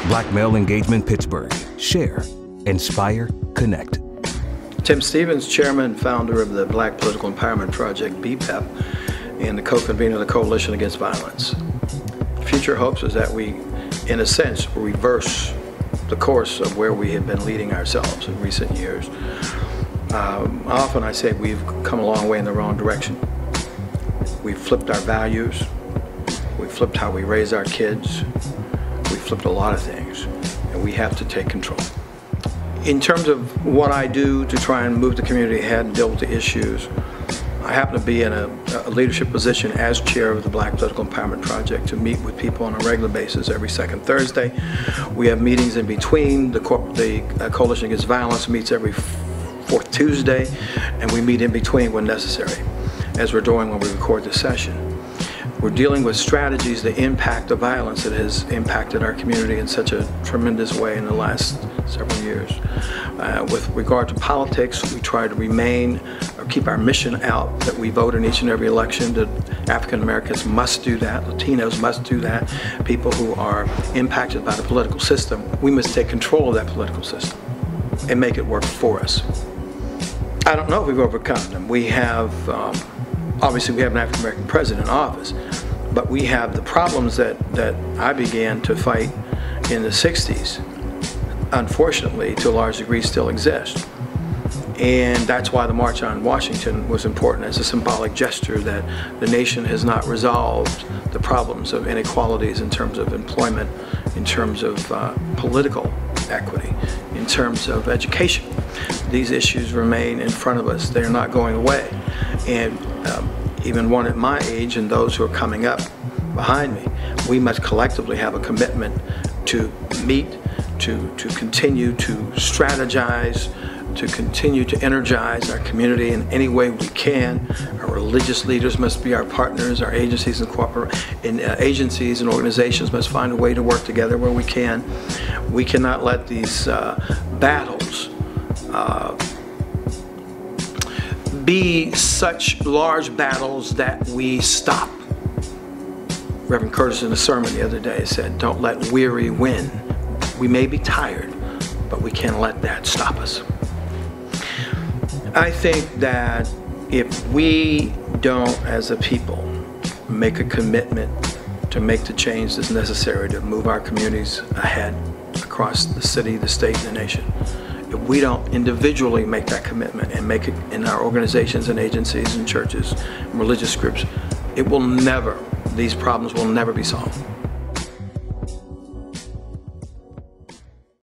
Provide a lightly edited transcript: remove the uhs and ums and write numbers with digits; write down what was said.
Black Male Engagement Pittsburgh. Share, inspire, connect. Tim Stevens, chairman and founder of the Black Political Empowerment Project, BPEP, and the co-convener of the Coalition Against Violence. Future hopes is that we, in a sense, reverse the course of where we have been leading ourselves in recent years. Often I say we've come a long way in the wrong direction. We've flipped our values. We've flipped how we raise our kids. We've flipped a lot of things, and we have to take control. In terms of what I do to try and move the community ahead and deal with the issues, I happen to be in a leadership position as chair of the Black Political Empowerment Project to meet with people on a regular basis every second Thursday. We have meetings in between. The Coalition Against Violence meets every fourth Tuesday, and we meet in between when necessary, as we're doing when we record this session. We're dealing with strategies that impact the violence that has impacted our community in such a tremendous way in the last several years. With regard to politics, we try to remain or keep our mission out that we vote in each and every election. That African Americans must do that, Latinos must do that, people who are impacted by the political system, we must take control of that political system and make it work for us. I don't know if we've overcome them. We have, obviously we have an African American president in office, but we have the problems that I began to fight in the 60s, unfortunately, to a large degree still exist. And that's why the March on Washington was important as a symbolic gesture that the nation has not resolved the problems of inequalities in terms of employment, in terms of political equity, in terms of education. These issues remain in front of us. They're not going away. And even one at my age and those who are coming up behind me, we must collectively have a commitment to meet, to continue to strategize, to continue to energize our community in any way we can. Our religious leaders must be our partners. Our agencies and agencies and organizations must find a way to work together where we can. We cannot let these battles be such large battles that we stop. Reverend Curtis in a sermon the other day said, "Don't let weary win." We may be tired, but we can't let that stop us. I think that if we don't, as a people, make a commitment to make the change that's necessary to move our communities ahead across the city, the state, and the nation, if we don't individually make that commitment and make it in our organizations and agencies and churches and religious groups, it will never, these problems will never be solved.